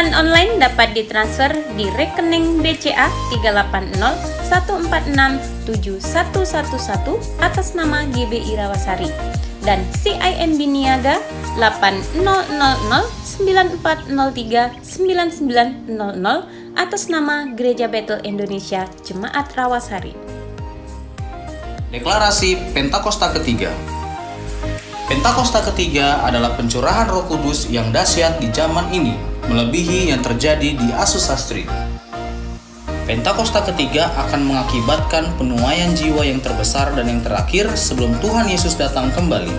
Pembayaran online dapat ditransfer di rekening BCA 380 1467111 atas nama GBI Rawasari dan CIMB Niaga 800094039900 atas nama Gereja Betel Indonesia Jemaat Rawasari. Deklarasi Pentakosta ketiga. Pentakosta ketiga adalah pencurahan Roh Kudus yang dahsyat di zaman ini, melebihi yang terjadi di Azusa Street. Pentakosta ketiga akan mengakibatkan penuaian jiwa yang terbesar dan yang terakhir sebelum Tuhan Yesus datang kembali.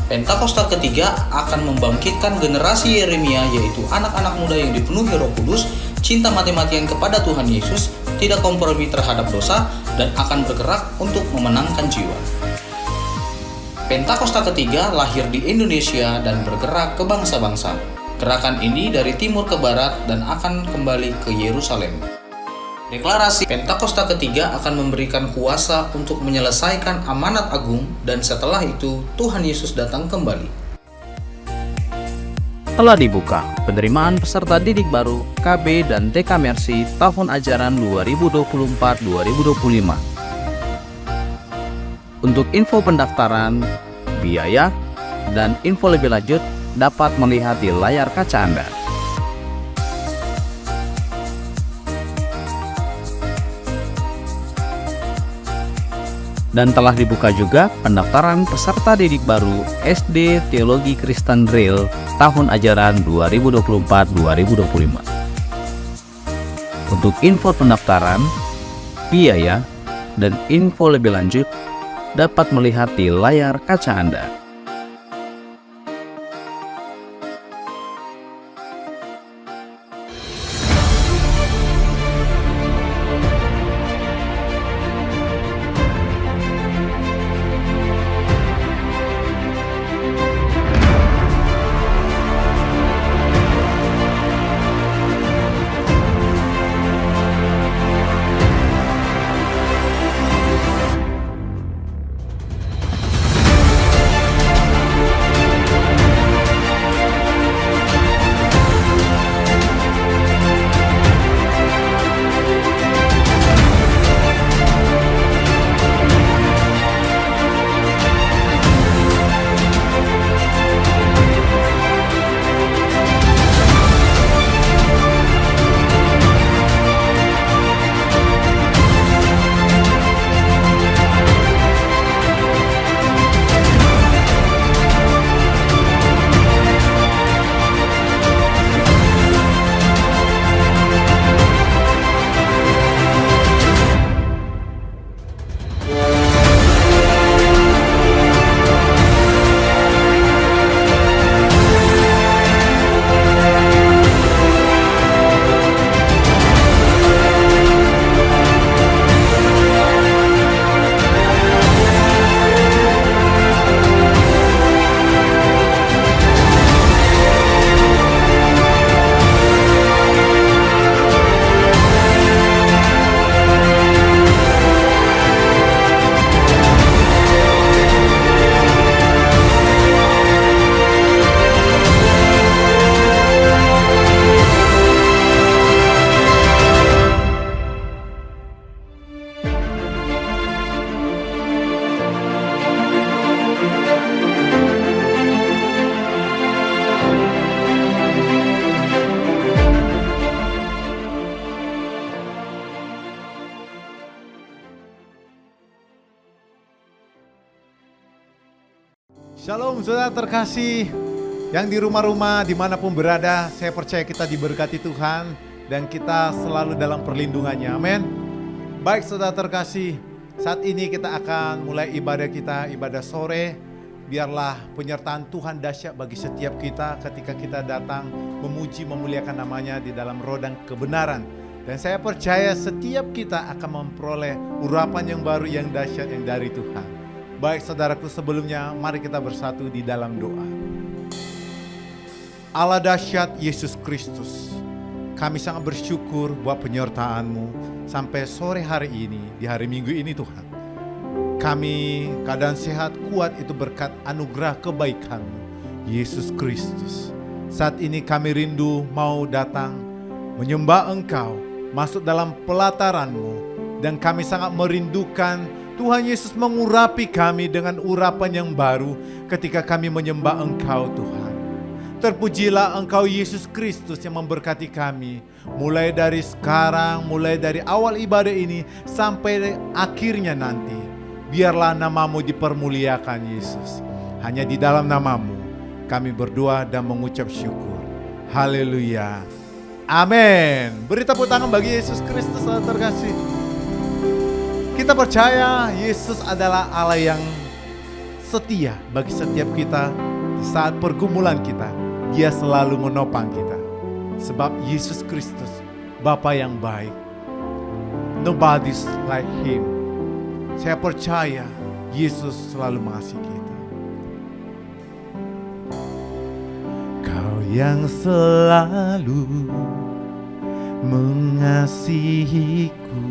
Pentakosta ketiga akan membangkitkan generasi Yeremia, yaitu anak-anak muda yang dipenuhi Roh Kudus, cinta mati-matian kepada Tuhan Yesus, tidak kompromi terhadap dosa, dan akan bergerak untuk memenangkan jiwa. Pentakosta ketiga lahir di Indonesia dan bergerak ke bangsa-bangsa. Gerakan ini dari timur ke barat dan akan kembali ke Yerusalem. Deklarasi Pentakosta ketiga akan memberikan kuasa untuk menyelesaikan amanat agung dan setelah itu Tuhan Yesus datang kembali. Telah dibuka penerimaan peserta didik baru KB dan TK Mercy tahun ajaran 2024-2025. Untuk info pendaftaran, biaya, dan info lebih lanjut dapat melihat di layar kaca Anda. Dan telah dibuka juga pendaftaran peserta didik baru SD Teologi Kristen Real tahun ajaran 2024-2025. Untuk info pendaftaran, biaya, dan info lebih lanjut dapat melihat di layar kaca Anda. Shalom saudara terkasih yang di rumah-rumah dimanapun berada, saya percaya kita diberkati Tuhan dan kita selalu dalam perlindungannya, amin. Baik saudara terkasih, saat ini kita akan mulai ibadah kita, ibadah sore. Biarlah penyertaan Tuhan dahsyat bagi setiap kita ketika kita datang memuji memuliakan namanya di dalam roh dan kebenaran. Dan saya percaya setiap kita akan memperoleh urapan yang baru yang dahsyat yang dari Tuhan. Baik saudaraku, sebelumnya mari kita bersatu di dalam doa. Allah dahsyat Yesus Kristus, kami sangat bersyukur buat penyertaan-Mu sampai sore hari ini, di hari Minggu ini Tuhan. Kami keadaan sehat kuat itu berkat anugerah kebaikan-Mu, Yesus Kristus. Saat ini kami rindu mau datang menyembah Engkau, masuk dalam pelataran-Mu, dan kami sangat merindukan Tuhan Yesus mengurapi kami dengan urapan yang baru ketika kami menyembah Engkau Tuhan. Terpujilah Engkau Yesus Kristus yang memberkati kami, mulai dari sekarang, mulai dari awal ibadah ini sampai akhirnya nanti. Biarlah nama-Mu dipermuliakan Yesus. Hanya di dalam nama-Mu kami berdoa dan mengucap syukur. Haleluya. Amin. Beri tepuk tangan bagi Yesus Kristus yang terkasih. Kita percaya Yesus adalah Allah yang setia bagi setiap kita. Di saat pergumulan kita, Dia selalu menopang kita. Sebab Yesus Kristus, Bapa yang baik. Nobody's like Him. Saya percaya Yesus selalu mengasihi kita. Kau yang selalu mengasihiku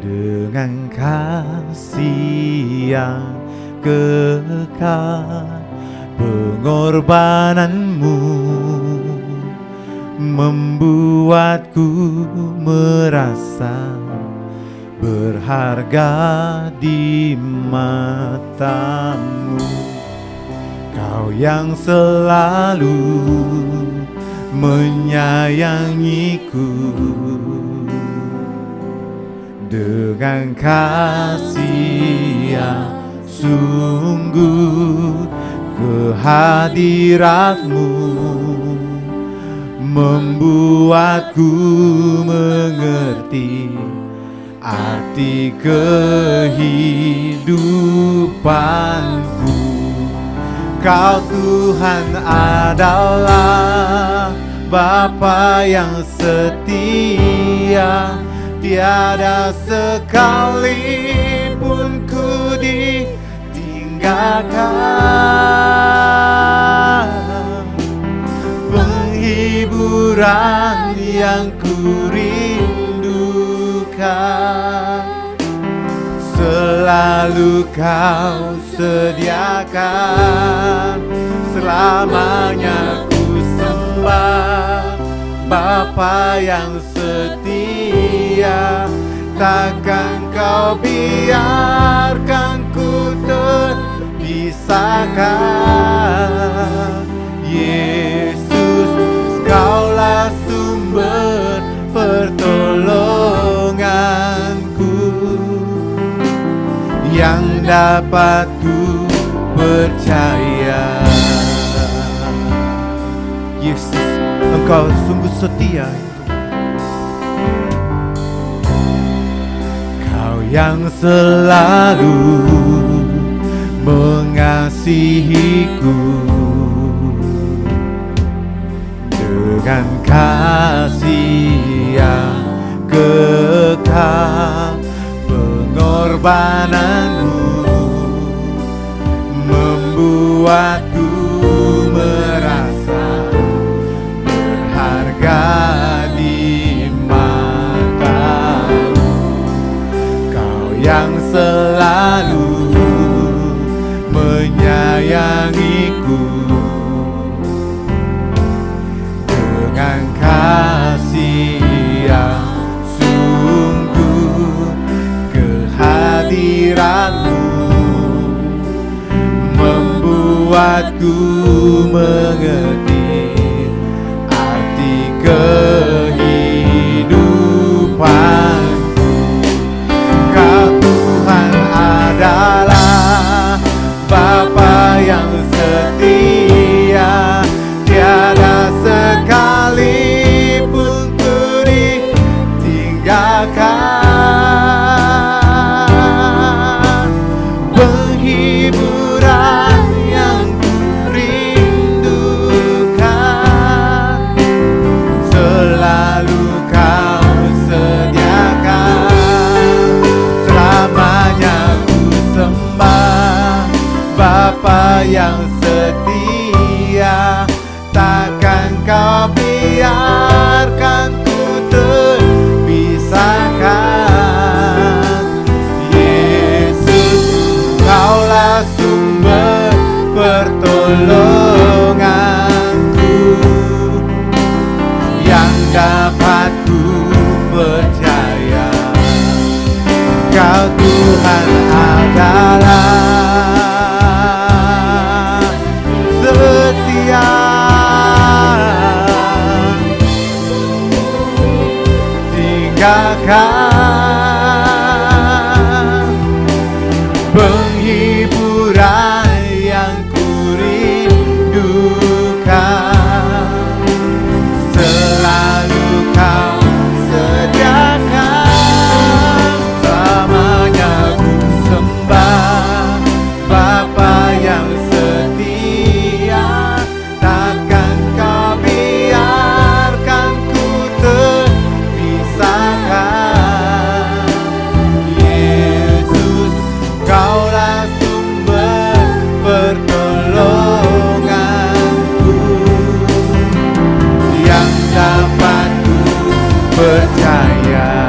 dengan kasih yang kekal, pengorbananmu membuatku merasa berharga di matamu. Kau yang selalu menyayangiku dengan kasih yang sungguh, kehadiratmu membuatku mengerti arti kehidupanku. Kau Tuhan adalah Bapa yang setia, tiada sekalipun ku ditinggalkan. Penghiburan yang ku rindukan selalu Kau sediakan. Selamanya ku sembah Bapa yang setia, takkan Kau biarkan ku terpisahkan. Yesus, Kaulah sumber pertolonganku yang dapat ku percaya. Yesus, Engkau sungguh setia. Kau yang selalu mengasihiku dengan kasih yang kekal, pengorbananmu membuatku merasa berharga di matamu. Kau yang selalu menyayangiku dengan kasih yang sungguh, kehadiratmu membuatku mengerti arti kehidupanku. Kau Tuhan adalah Bapa yang setia, tiada sekalipun ku ditinggalkan. Penghiburan yang ku rindukan selalu Kau sediakan. Selamanya ku sembah Bapa yang setia, takkan Kau biarkan ku terpisahkan. Yesus, Kaulah sumber pertolonganku, yang dapat ku percaya. Kau Tuhan adalah setia, tinggalkan penghiburan yang kurindukan. Selalu kau sediakan, selamanya ku sembah Bapa yang setia. Takkan kau biarkan ku terpisahkan. Yesus, kaulah sumber pertolonganku, yang dapat ku percaya.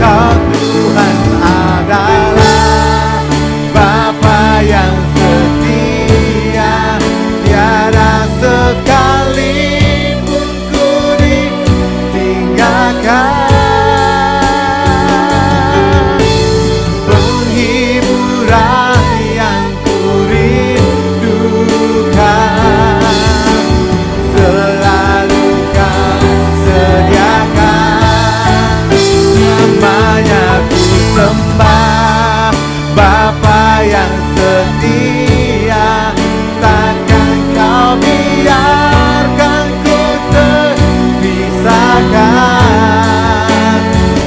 Kau Tuhan adalah Bapa yang setia, tiada sekalipun ku ditinggalkan. Penghiburan yang kurindukan, selalu kau sediakan. Selamanya ku sembah Bapa yang setia. Takkan kau biarkan ku terpisahkan.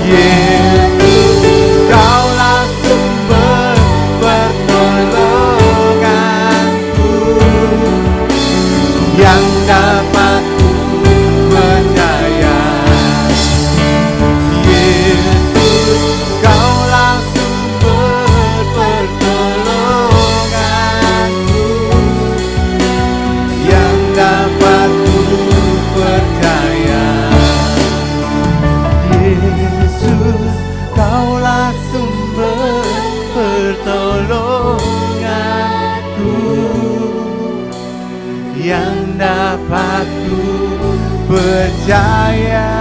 Yesus, kaulah sumber pertolonganku, yang dapat ku percaya. Yesus, kaulah sumber pertolonganku, yang dapat ku percaya. Yesus, kaulah sumber pertolonganku, yang dapat ku percaya.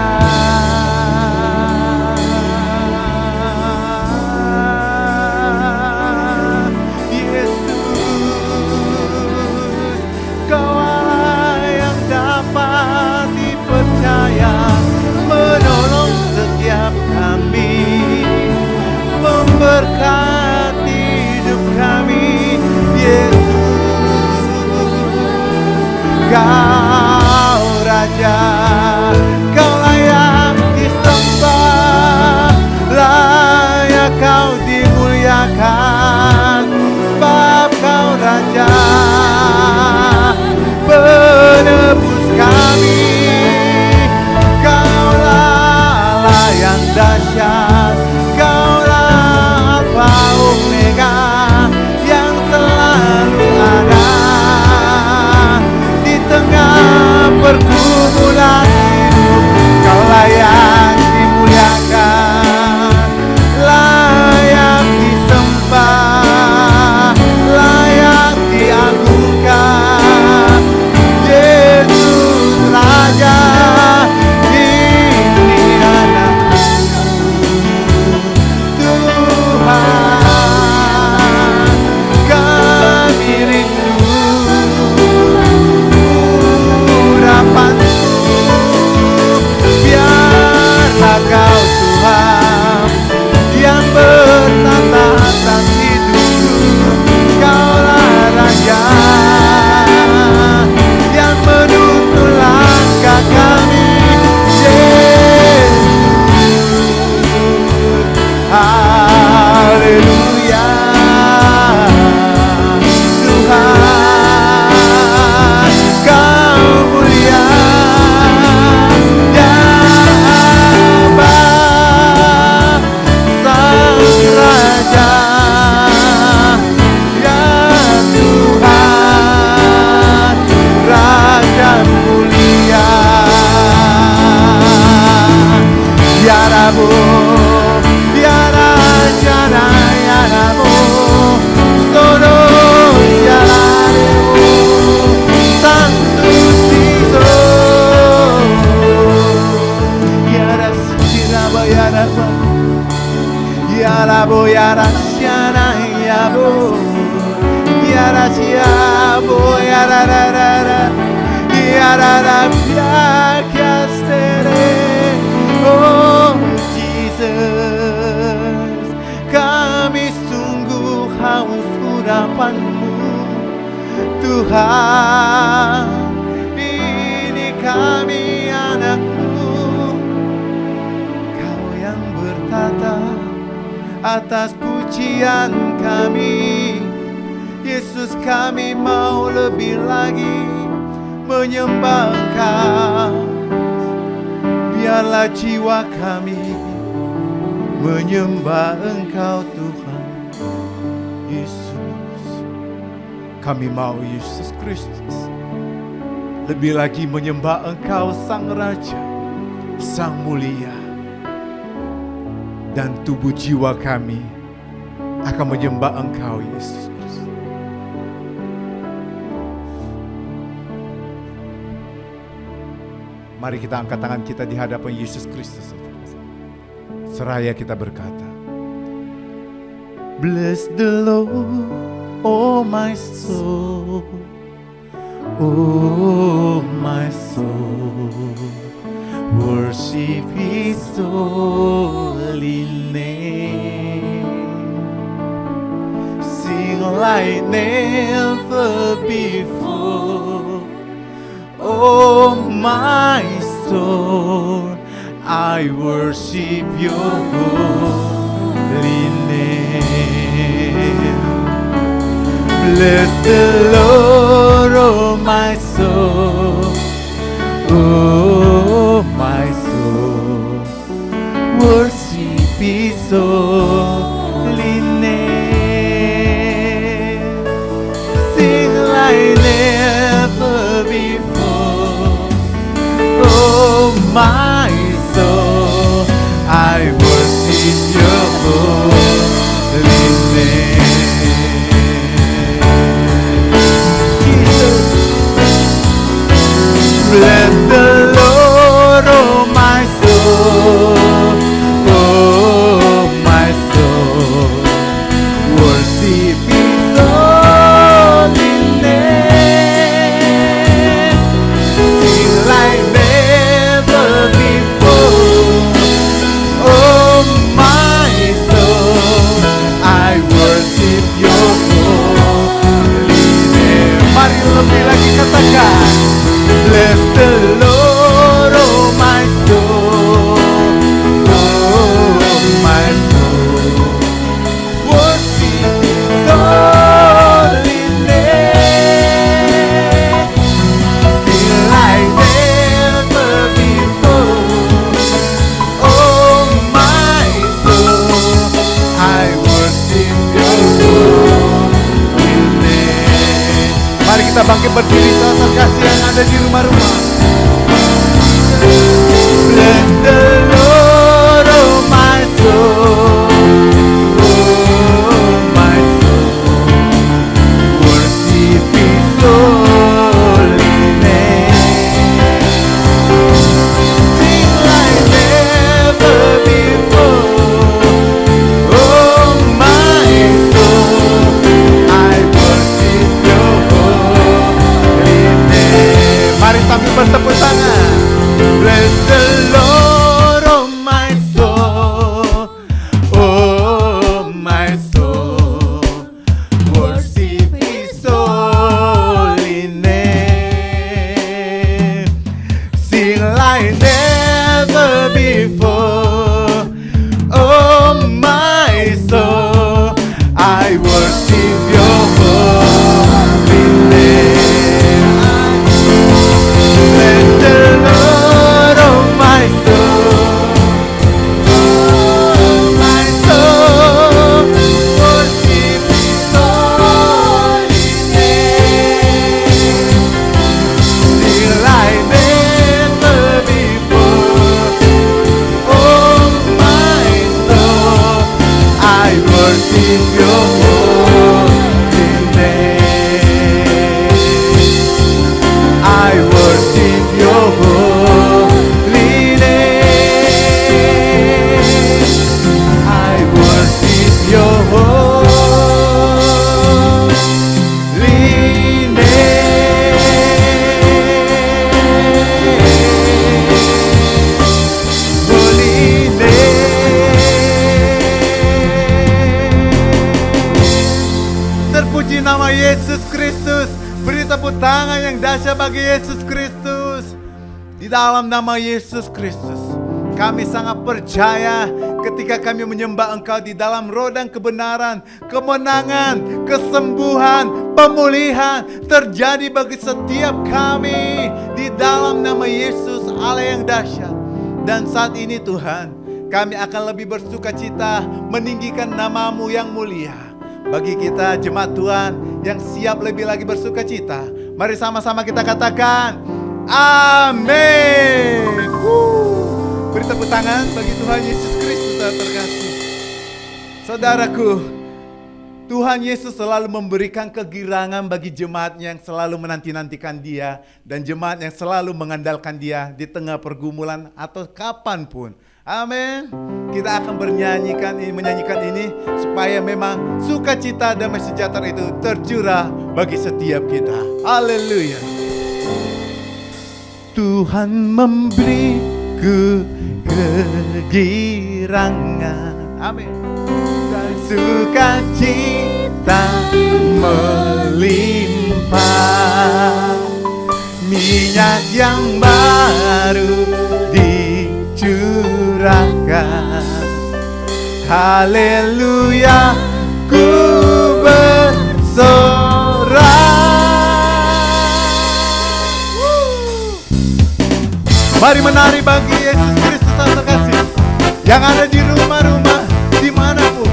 Yesus, Kaulah yang dapat dipercaya, menolong setiap kami, memberkati hidup kami. Yesus, Kau Raja, Kau bo yara shana yabo yara chiabo yara ra ra ra yara ra piakastere. Oh Jesus, kami sungguh haus urapan-Mu Tuhan. Ini kami anak-Mu, Kau yang bertata atas pujian kami. Yesus, kami mau lebih lagi menyembah Engkau. Biarlah jiwa kami menyembah Engkau Tuhan Yesus. Kami mau Yesus Kristus lebih lagi menyembah Engkau Sang Raja, Sang Mulia. Dan tubuh jiwa kami akan menyembah Engkau Yesus Kristus. Mari kita angkat tangan kita di hadapan Yesus Kristus. Seraya kita berkata, Bless the Lord, oh my soul, oh my soul, worship His holy name. Sing like never before, oh my soul, I worship Your holy name. Bless the Lord, oh my soul, oh my soul, worship His holy name. Sing like never before, oh my soul, I worship Your holy name. Bless the Lord, oh my soul, oh my soul, worship His holy name. Sing like never before, oh my soul, I worship Your holy name. Mari lebih lagi katakan, Bless the Lord, oh my soul, oh my soul, worship His holy name. Sing like never before, oh my soul, I worship Your holy name. Mari kita bangkit berdiri saudara terkasih yang ada di rumah-rumah. Bless the Lord, oh my soul, oh my soul, worship His holy name. Sing like never before, oh my soul, I worship Your holy name. Mari sambil bertepuk tangan. Bless the Lord, oh my soul, oh my soul, worship His holy name. Sing like never before, oh my soul, I worship Your holy name. Bless the Lord, oh my soul, oh my soul, worship His holy name. Sing like never before, oh my soul, I worship Your holy name. I worship Your holy name. I worship nama Yesus Kristus. Beri tepuk tangan yang dahsyat bagi Yesus Kristus. Di dalam nama Yesus Kristus, kami sangat percaya ketika kami menyembah Engkau di dalam roh dan kebenaran, kemenangan, kesembuhan, pemulihan terjadi bagi setiap kami di dalam nama Yesus Allah yang dahsyat. Dan saat ini Tuhan, kami akan lebih bersuka cita meninggikan nama-Mu yang mulia. Bagi kita jemaat Tuhan yang siap lebih lagi bersuka cita, mari sama-sama kita katakan amin. Beri tepuk tangan bagi Tuhan Yesus Kristus yang terkasih. Saudaraku, Tuhan Yesus selalu memberikan kegirangan bagi jemaatnya yang selalu menanti-nantikan Dia, dan jemaat yang selalu mengandalkan Dia di tengah pergumulan atau kapanpun. Amin. Kita akan menyanyikan ini supaya memang sukacita damai sejahtera itu tercurah bagi setiap kita. Haleluya. Tuhan memberiku kegirangan, amin, dan sukacita melimpah, minyak yang baru dicurahkan. Haleluya, ku bersorak. Mari menari bagi Yesus Kristus yang terkasih, yang ada di rumah-rumah dimanapun.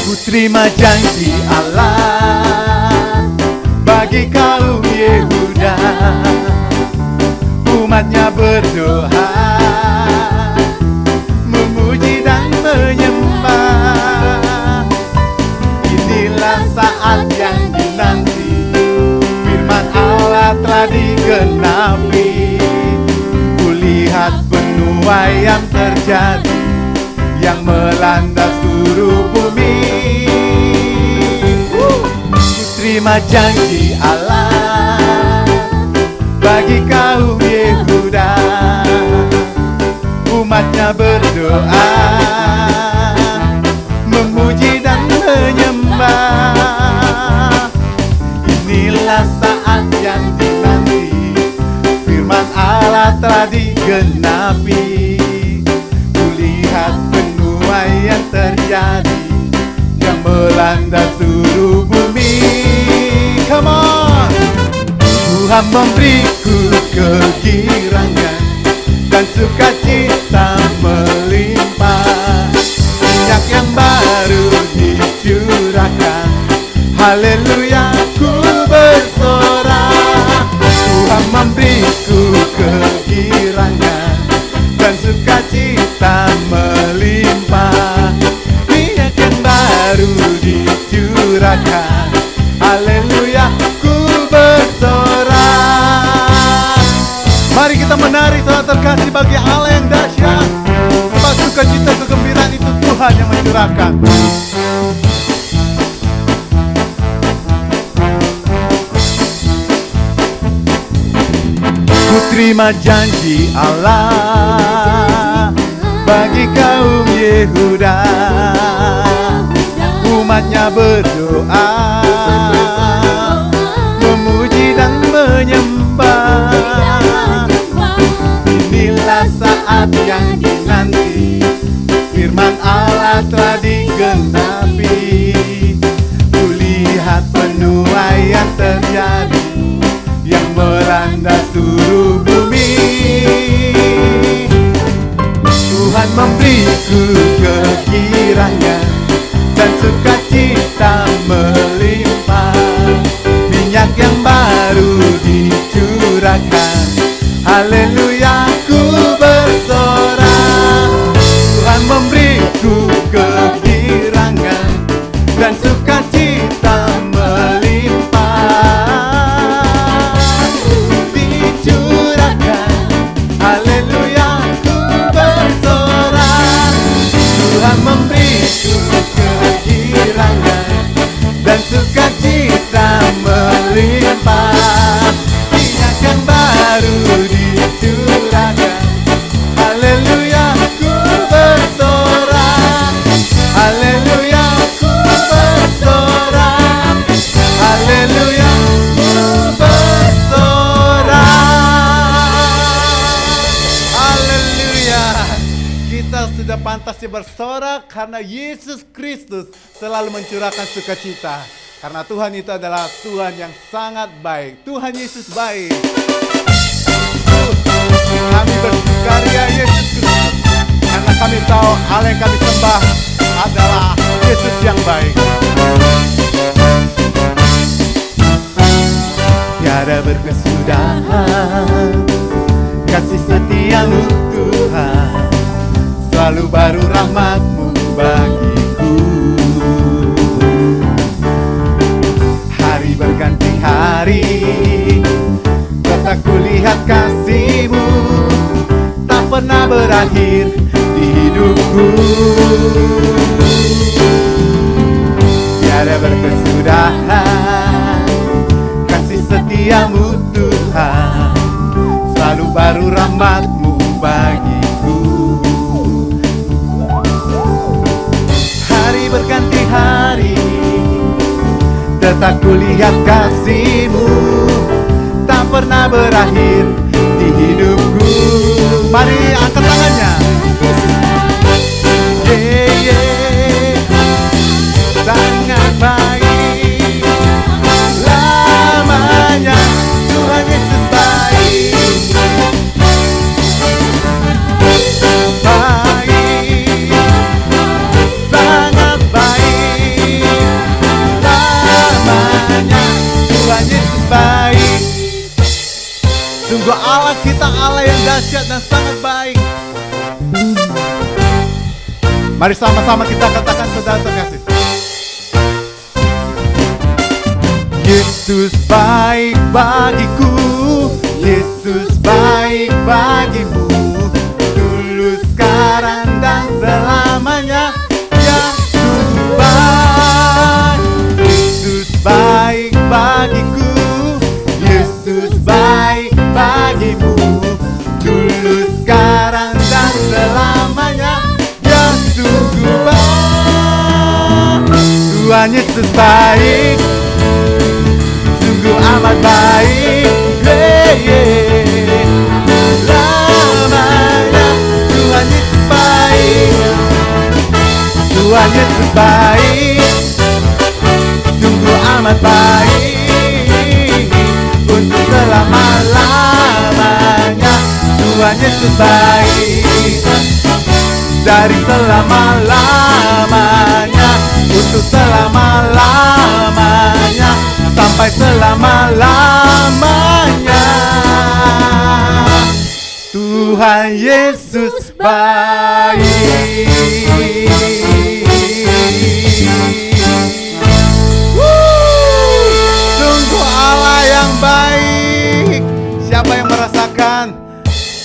Ku terima janji Allah bagi kaum Yehuda, umatnya berdoa, memuji dan menyembah. Inilah saat yang dinanti, firman Allah telah digenapi. Kulihat penuaian terjadi yang melanda seluruh bumi. Ku terima janji Allah bagi kaum Yehuda, umatnya berdoa, memuji dan menyembah. Inilah saat yang dinanti, firman Allah telah digenapi. Kulihat penuaian terjadi yang melanda seluruh bumi. Come on. Tuhan memberiku kegirangan dan sukacita melimpah, minyak yang baru dicurahkan. Haleluya, ku bersorak. Tuhan memberiku kegirangan dan sukacita melimpah, minyak yang baru dicurahkan. Haleluya, ku bersorak. Mari kita menari saat terkasih bagi Allah yang dahsyat. Sebab sukacita kegembiraan itu Tuhan yang mencurahkan. Ku terima janji Allah bagi kaum Yehuda, umatnya berdoa, memuji dan menyembah. Inilah saat yang dinanti, firman Allah telah digenapi. Kulihat penuaian terjadi yang melanda seluruh bumi. Tuhan memberiku kegirangan dan sukacita melimpah, minyak yang baru dicurahkan. Haleluya, ku bersorak. Tuhan memberiku kegirangan dan sukacita melimpah, dicurahkan. Haleluya, ku bersorak. Tuhan memberiku kegirangan dan sukacita melimpah, minyak yang baru dicurahkan. pantasnya bersorak karena Yesus Kristus selalu mencurahkan sukacita. Karena Tuhan itu adalah Tuhan yang sangat baik. Tuhan Yesus baik. Kami bersukaria Yesus Kristus karena kami tahu Allah yang kami sembah adalah Yesus yang baik. Tiada berkesudahan kasih setiamu Tuhan, selalu baru rahmat-Mu bagiku. Hari berganti hari, tetap kulihat kasih-Mu, tak pernah berakhir di hidupku. Tiada berkesudahan kasih setiamu Tuhan, selalu baru rahmat-Mu bagiku. Hari berganti hari, tetap kulihat kasih-Mu, tak pernah berakhir di hidupku. Mari angkat tangannya. Sangat baik lamanya Tuhan Yesus baik. Baik, sangat baik lamanya Tuhan Yesus baik. Sungguh Allah kita Allah yang dahsyat dan sangat baik. Mari sama-sama kita katakan saudara terkasih. Yesus baik bagiku, Yesus baik bagimu, dulu sekarang dan selamanya. Yesus baik, Yesus baik bagiku, Yesus baik bagimu, dulu sekarang dan selamanya. Ya sungguh baik, Tuhan Yesus baik, sungguh amat baik, lamanya Tuhan Yesus baik, Tuhan Yesus baik, sungguh amat baik, untuk selama-lamanya. Tuhan Yesus baik, dari selama-lamanya, untuk selama-lamanya, sampai selama-lamanya. Tuhan Yesus baik. Sungguh Allah yang baik. Siapa yang merasakan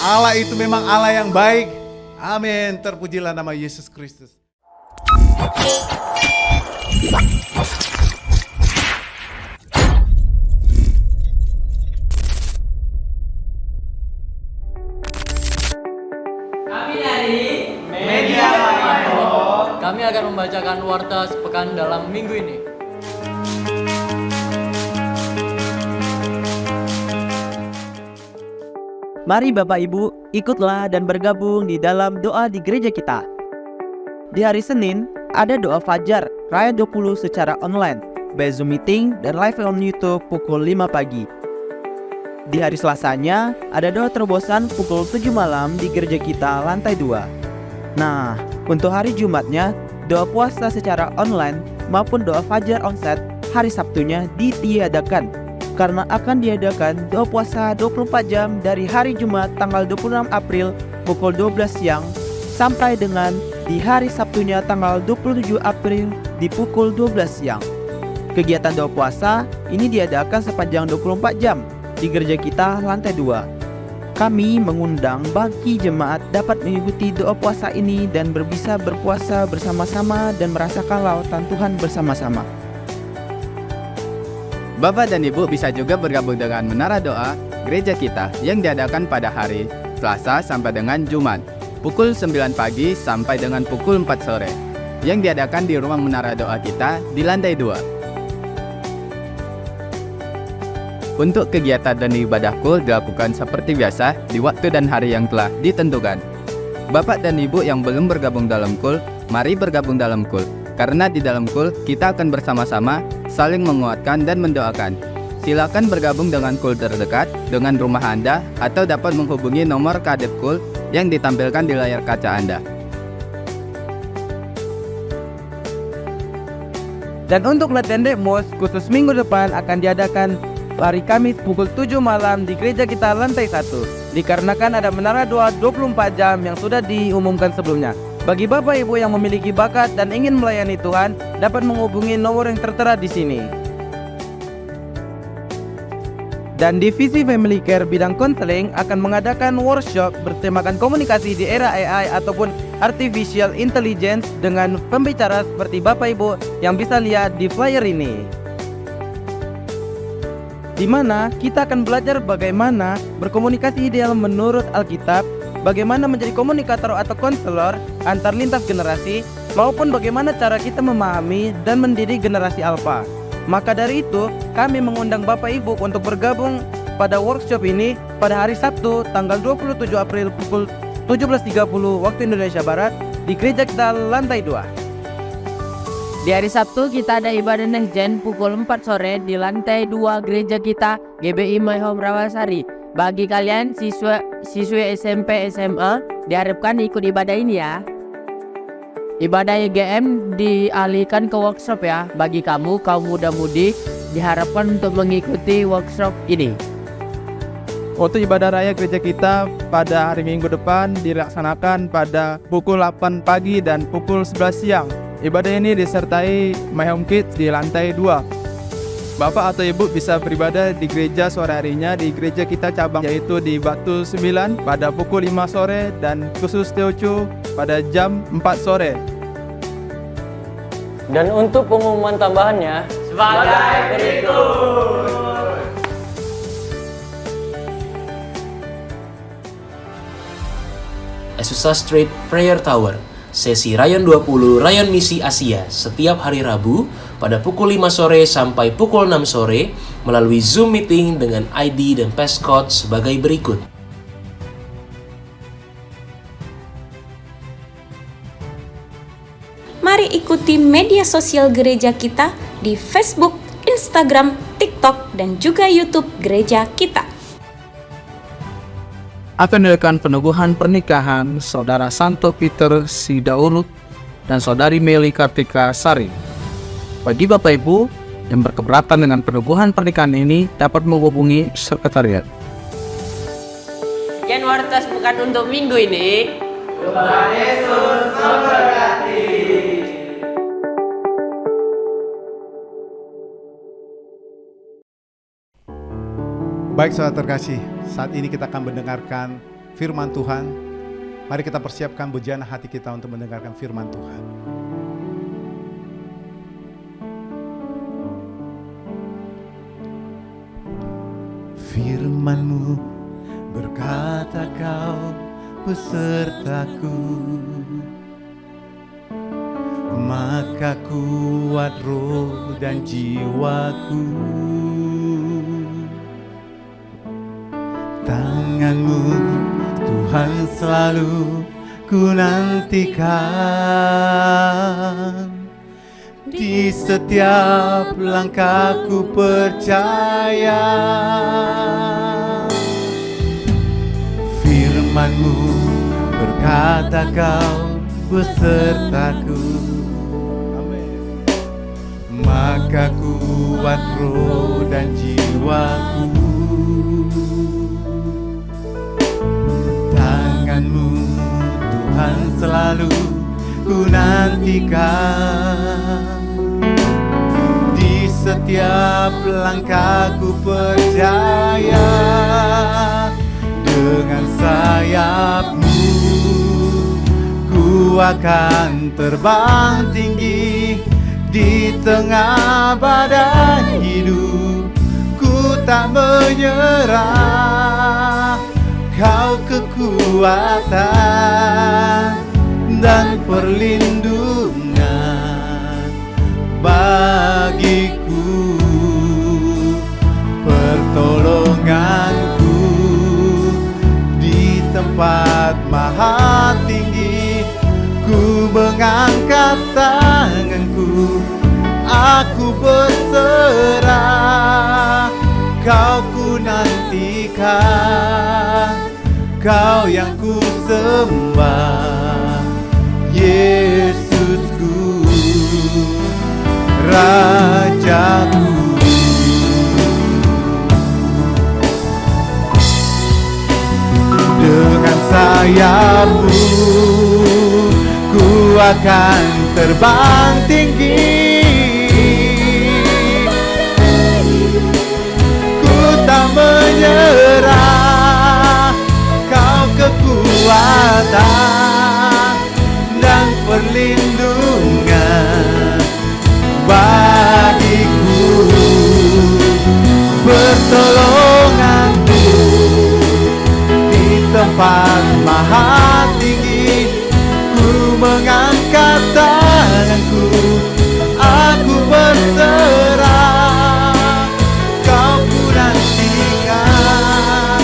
Allah itu memang Allah yang baik? Amin. Terpujilah nama Yesus Kristus. Kami akan membacakan warta sepekan dalam minggu ini. Mari Bapak Ibu, ikutlah dan bergabung di dalam doa di gereja kita. Di hari Senin, ada doa Fajar Raya 20 secara online, by Zoom meeting dan live on YouTube pukul 5 pagi. Di hari Selasanya, ada doa terobosan pukul 7 malam di gereja kita lantai 2. Nah, untuk hari Jumatnya, doa puasa secara online maupun doa Fajar onsite hari Sabtunya ditiadakan, karena akan diadakan doa puasa 24 jam dari hari Jumat tanggal 26 April pukul 12 siang sampai dengan di hari Sabtunya tanggal 27 April di pukul 12 siang. Kegiatan doa puasa ini diadakan sepanjang 24 jam di gereja kita lantai 2. Kami mengundang bagi jemaat dapat mengikuti doa puasa ini dan bisa berpuasa bersama-sama dan merasakan lautan Tuhan bersama-sama. Bapak dan Ibu bisa juga bergabung dengan Menara Doa gereja kita yang diadakan pada hari Selasa sampai dengan Jumat pukul 9 pagi sampai dengan pukul 4 sore yang diadakan di rumah Menara Doa kita di lantai 2. Untuk kegiatan dan ibadahku dilakukan seperti biasa di waktu dan hari yang telah ditentukan. Bapak dan Ibu yang belum bergabung dalam KUL, mari bergabung dalam KUL. Karena di dalam KUL, kita akan bersama-sama saling menguatkan dan mendoakan. Silakan bergabung dengan KUL terdekat, dengan rumah Anda, atau dapat menghubungi nomor Kadep KUL yang ditampilkan di layar kaca Anda. Dan untuk latihan Demos khusus minggu depan akan diadakan hari Kamis pukul 7 malam di gereja kita lantai 1. Dikarenakan ada menara doa 24 jam yang sudah diumumkan sebelumnya. Bagi Bapak Ibu yang memiliki bakat dan ingin melayani Tuhan, dapat menghubungi nomor yang tertera di sini. Dan Divisi Family Care bidang konseling akan mengadakan workshop bertemakan komunikasi di era AI ataupun Artificial Intelligence dengan pembicara seperti Bapak Ibu yang bisa lihat di flyer ini. Di mana kita akan belajar bagaimana berkomunikasi ideal menurut Alkitab, bagaimana menjadi komunikator atau konselor antar lintas generasi, maupun bagaimana cara kita memahami dan mendidik generasi alfa. Maka dari itu, kami mengundang Bapak Ibu untuk bergabung pada workshop ini pada hari Sabtu tanggal 27 April pukul 17.30 waktu Indonesia Barat di gereja kita lantai 2. Di hari Sabtu kita ada ibadah Nehjen pukul 4 sore di lantai 2 gereja kita GBI My Home Rawasari. Bagi kalian siswi SMP SMA diharapkan ikut ibadah ini ya. Ibadah YGM dialihkan ke workshop ya. Bagi kamu kaum muda-mudi diharapkan untuk mengikuti workshop ini. Untuk ibadah raya gereja kita pada hari Minggu depan dilaksanakan pada pukul 8 pagi dan pukul 11 siang. Ibadah ini disertai My Home Kids di lantai 2. Bapak atau Ibu bisa beribadah di gereja sore harinya di gereja kita cabang yaitu di Batu 9 pada pukul 5 sore dan khusus Teocu pada jam 4 sore. Dan untuk pengumuman tambahannya sebagai berikut. Azusa Street Prayer Tower, sesi Rayon 20 Rayon Misi Asia setiap hari Rabu pada pukul 5 sore sampai pukul 6 sore melalui Zoom meeting dengan ID dan passcode sebagai berikut. Mari ikuti media sosial gereja kita di Facebook, Instagram, TikTok, dan juga YouTube gereja kita. Akan dilakukan peneguhan pernikahan Saudara Santo Peter Sidaurut dan Saudari Meli Kartika Sari. Bagi Bapak Ibu yang berkeberatan dengan peneguhan pernikahan ini dapat menghubungi sekretariat. Sekian warta sepekan untuk minggu ini. Tuhan Yesus memberkati. Baik saudara terkasih, saat ini kita akan mendengarkan firman Tuhan. Mari kita persiapkan bejana hati kita untuk mendengarkan firman Tuhan. Firman-Mu berkata Kau besertaku, maka kuat roh dan jiwaku. Tangan-Mu Tuhan selalu ku nantikan, di setiap langkahku percaya. Firman-Mu berkata Kau besertaku, maka kuat roh dan jiwaku. Tangan-Mu Tuhan selalu ku nantikan, di setiap langkahku percaya. Dengan sayap-Mu ku akan terbang tinggi, di tengah badai hidup ku tak menyerah. Kau kekuatan dan perlindungan bagiku, pertolonganku di tempat maha tinggi. Tuhan, Kau yang ku sembah, Yesusku, Rajaku. Dengan sayapmu ku akan terbang tinggi, ku tak menyerah. Kau kekuatan dan perlindungan bagiku, pertolonganku di tempat maha tinggi. Ku mengangkat tanganku, aku berserah. Kau ku nantikan,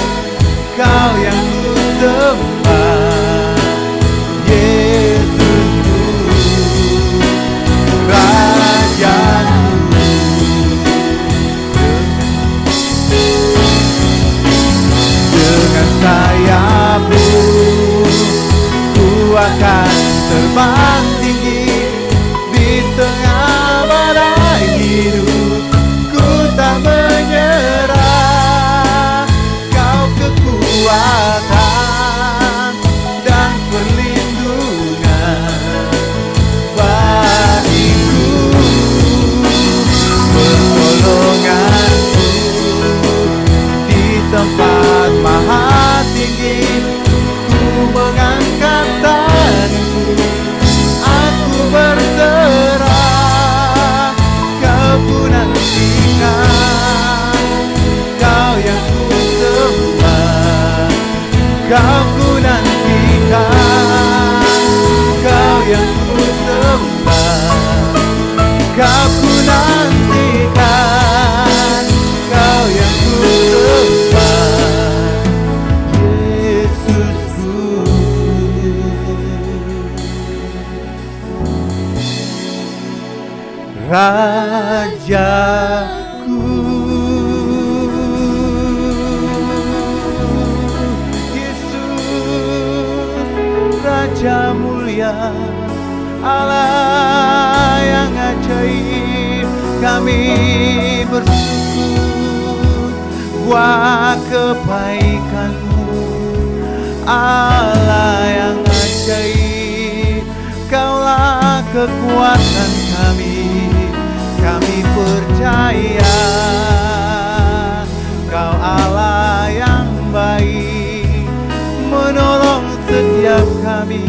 Kau yang ku sembah, Yesusku, Rajaku. Dengan sayapmu ku akan terbang tinggi di tengah badai hidup. Ku tak menyerah. Kau kekuatan dan perlindungan bagiku, pertolonganku di tempat maha tinggi. Ku mengangkat tanganku, aku berserah. Kau ku nantikan, Kau yang ku sembah. Kau ku nantikan, Kau yang ku sembah. Kau ku nantikan, Kau yang ku sembah, Yesusku. Rajaku, Yesus, Raja mulia, Allah yang ajaib. Kami bersyukur buat kebaikan-Mu, Allah yang ajaib. Kaulah kekuatan kami, kami percaya Kau Allah yang baik, menolong setiap kami,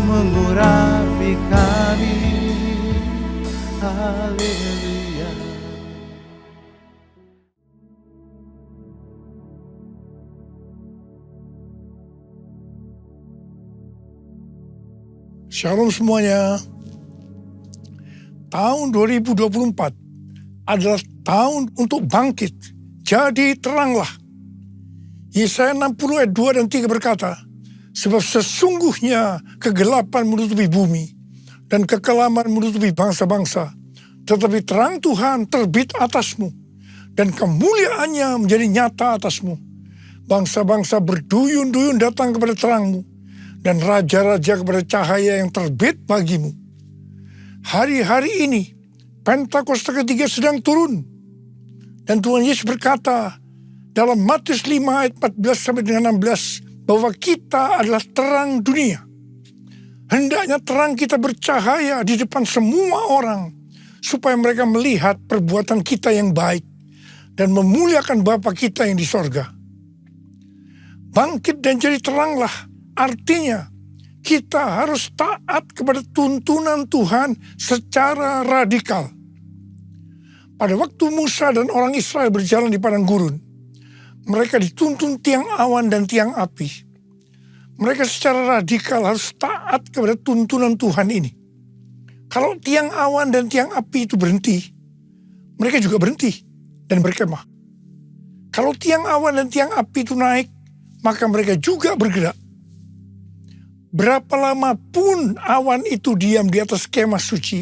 mengurapi kami. Haleluya. Shalom semuanya. Tahun 2024 adalah tahun untuk bangkit. Jadi teranglah. Yesaya 60 ayat 2 dan 3 berkata, sebab sesungguhnya kegelapan menutupi bumi dan kekelaman menutupi bangsa-bangsa, tetapi terang Tuhan terbit atasmu dan kemuliaannya menjadi nyata atasmu. Bangsa-bangsa berduyun-duyun datang kepada terangmu dan raja-raja kepada cahaya yang terbit bagimu. Hari-hari ini Pentakosta ketiga sedang turun, dan Tuhan Yesus berkata dalam Matius 5 ayat 14 sampai dengan 16 bahwa kita adalah terang dunia. Hendaknya terang kita bercahaya di depan semua orang, supaya mereka melihat perbuatan kita yang baik dan memuliakan Bapa kita yang di sorga. Bangkit dan jadi teranglah, artinya kita harus taat kepada tuntunan Tuhan secara radikal. Pada waktu Musa dan orang Israel berjalan di padang gurun, mereka dituntun tiang awan dan tiang api. Mereka secara radikal harus taat kepada tuntunan Tuhan ini. Kalau tiang awan dan tiang api itu berhenti, mereka juga berhenti dan berkemah. Kalau tiang awan dan tiang api itu naik, maka mereka juga bergerak. Berapa lama pun awan itu diam di atas kemah suci,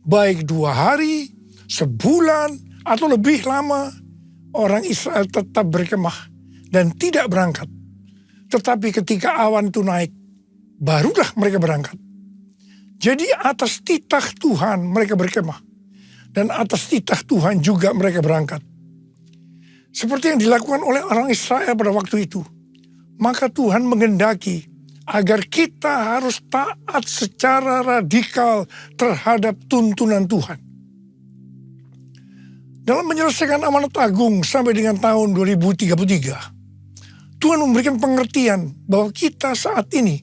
baik 2 hari, sebulan, atau lebih lama, orang Israel tetap berkemah dan tidak berangkat. Tetapi ketika awan itu naik, barulah mereka berangkat. Jadi atas titah Tuhan mereka berkemah. Dan atas titah Tuhan juga mereka berangkat. Seperti yang dilakukan oleh orang Israel pada waktu itu. Maka Tuhan menghendaki agar kita harus taat secara radikal terhadap tuntunan Tuhan. Dalam menyelesaikan amanat agung sampai dengan tahun 2033, Tuhan memberikan pengertian bahwa kita saat ini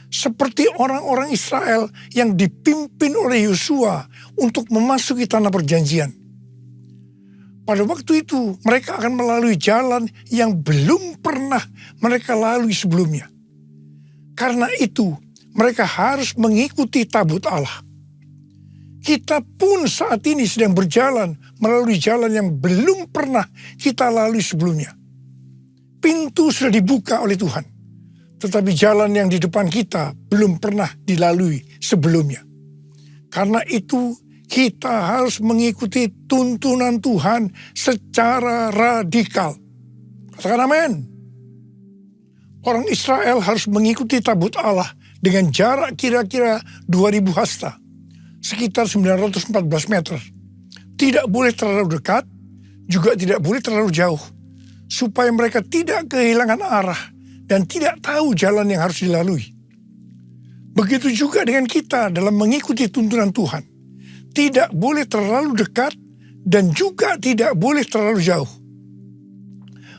seperti orang-orang Israel yang dipimpin oleh Yosua untuk memasuki tanah perjanjian. Pada waktu itu mereka akan melalui jalan yang belum pernah mereka lalui sebelumnya. Karena itu mereka harus mengikuti tabut Allah. Kita pun saat ini sedang berjalan melalui jalan yang belum pernah kita lalui sebelumnya. Pintu sudah dibuka oleh Tuhan. Tetapi jalan yang di depan kita belum pernah dilalui sebelumnya. Karena itu kita harus mengikuti tuntunan Tuhan secara radikal. Katakan amin. Orang Israel harus mengikuti tabut Allah dengan jarak kira-kira 2000 hasta. Sekitar 914 meter. Tidak boleh terlalu dekat, juga tidak boleh terlalu jauh. Supaya mereka tidak kehilangan arah dan tidak tahu jalan yang harus dilalui. Begitu juga dengan kita dalam mengikuti tuntunan Tuhan. Tidak boleh terlalu dekat dan juga tidak boleh terlalu jauh.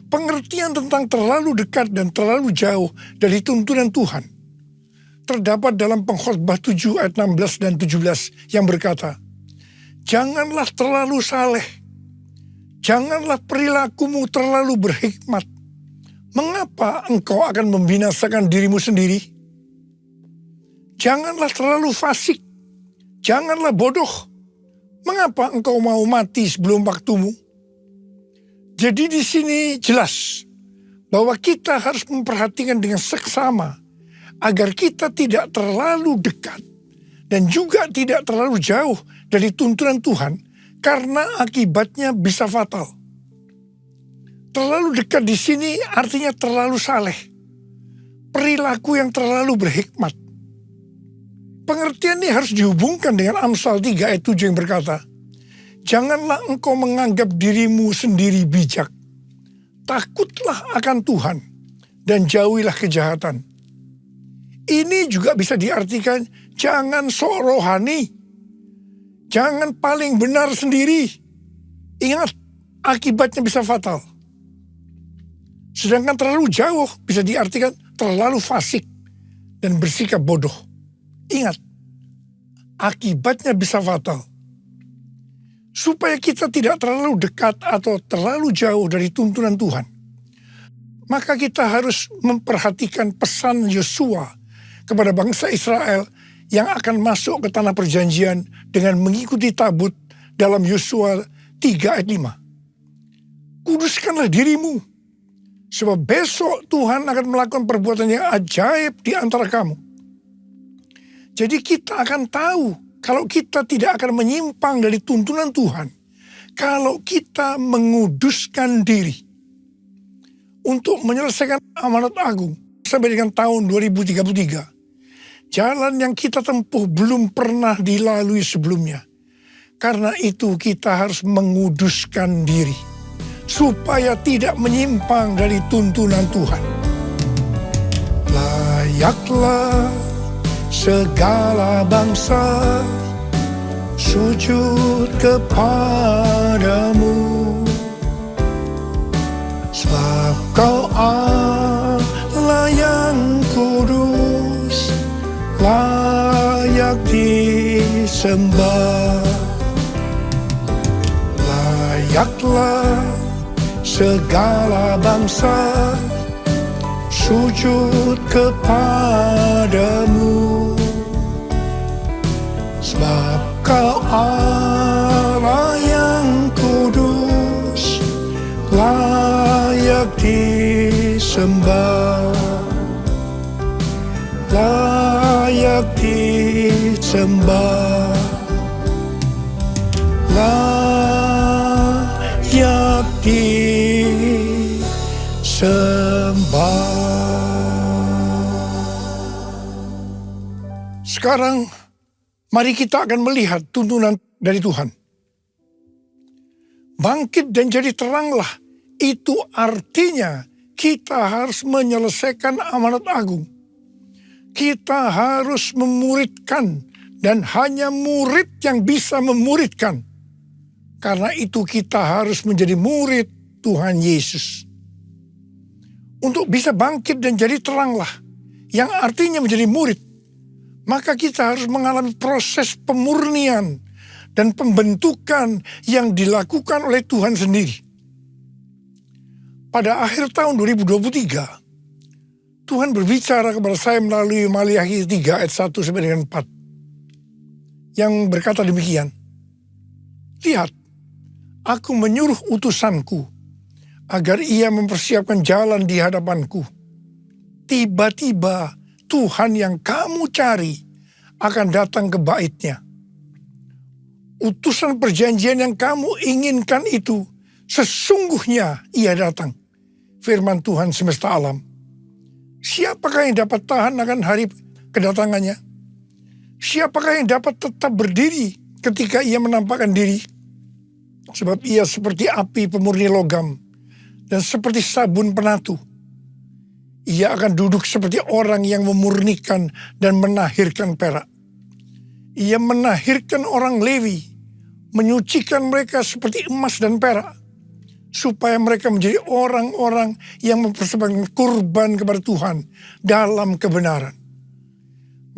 Pengertian tentang terlalu dekat dan terlalu jauh dari tuntunan Tuhan terdapat dalam Pengkhotbah 7 ayat 16 dan 17 yang berkata, "Janganlah terlalu saleh, janganlah perilakumu terlalu berhikmat. Mengapa engkau akan membinasakan dirimu sendiri? Janganlah terlalu fasik, janganlah bodoh. Mengapa engkau mau mati sebelum waktumu?" Jadi di sini jelas bahwa kita harus memperhatikan dengan seksama agar kita tidak terlalu dekat dan juga tidak terlalu jauh dari tuntunan Tuhan karena akibatnya bisa fatal. Terlalu dekat di sini artinya terlalu saleh. Perilaku yang terlalu berhikmat. Pengertian ini harus dihubungkan dengan Amsal 3 ayat 7 yang berkata, "Janganlah engkau menganggap dirimu sendiri bijak. Takutlah akan Tuhan dan jauhilah kejahatan." Ini juga bisa diartikan jangan sok rohani. Jangan paling benar sendiri. Ingat, akibatnya bisa fatal. Sedangkan terlalu jauh bisa diartikan terlalu fasik dan bersikap bodoh. Ingat, akibatnya bisa fatal. Supaya kita tidak terlalu dekat atau terlalu jauh dari tuntunan Tuhan, maka kita harus memperhatikan pesan Yosua kepada bangsa Israel yang akan masuk ke tanah perjanjian dengan mengikuti tabut dalam Yosua 3 ayat 5. "Kuduskanlah dirimu, sebab besok Tuhan akan melakukan perbuatan yang ajaib di antara kamu." Jadi kita akan tahu kalau kita tidak akan menyimpang dari tuntunan Tuhan, kalau kita menguduskan diri untuk menyelesaikan amanat agung sampai dengan tahun 2033. Jalan yang kita tempuh belum pernah dilalui sebelumnya. Karena itu kita harus menguduskan diri supaya tidak menyimpang dari tuntunan Tuhan. Layaklah segala bangsa sujud kepadamu, sebab Kau Allah yang kudus, layak disembah. Layaklah segala bangsa sujud kepadamu, sebab Kau Allah yang kudus, layak disembah. Layak disembah, layak disembah. Sekarang, mari kita akan melihat tuntunan dari Tuhan. Bangkit dan jadi teranglah, itu artinya kita harus menyelesaikan amanat agung. Kita harus memuridkan, dan hanya murid yang bisa memuridkan. Karena itu kita harus menjadi murid Tuhan Yesus. Untuk bisa bangkit dan jadi teranglah, yang artinya menjadi murid, maka kita harus mengalami proses pemurnian dan pembentukan yang dilakukan oleh Tuhan sendiri. Pada akhir tahun 2023, Tuhan berbicara kepada saya melalui Maliaki 3 ayat 1 sampai dengan 4. Yang berkata demikian, "Lihat, aku menyuruh utusanku agar ia mempersiapkan jalan di hadapanku. Tiba-tiba Tuhan yang kamu cari akan datang ke bait-Nya. Utusan perjanjian yang kamu inginkan itu sesungguhnya ia datang. Firman Tuhan semesta alam. Siapakah yang dapat tahan akan hari kedatangannya? Siapakah yang dapat tetap berdiri ketika ia menampakkan diri? Sebab ia seperti api pemurni logam dan seperti sabun penatu. Ia akan duduk seperti orang yang memurnikan dan menahirkan perak. Ia menahirkan orang Lewi, menyucikan mereka seperti emas dan perak, supaya mereka menjadi orang-orang yang mempersembahkan kurban kepada Tuhan dalam kebenaran.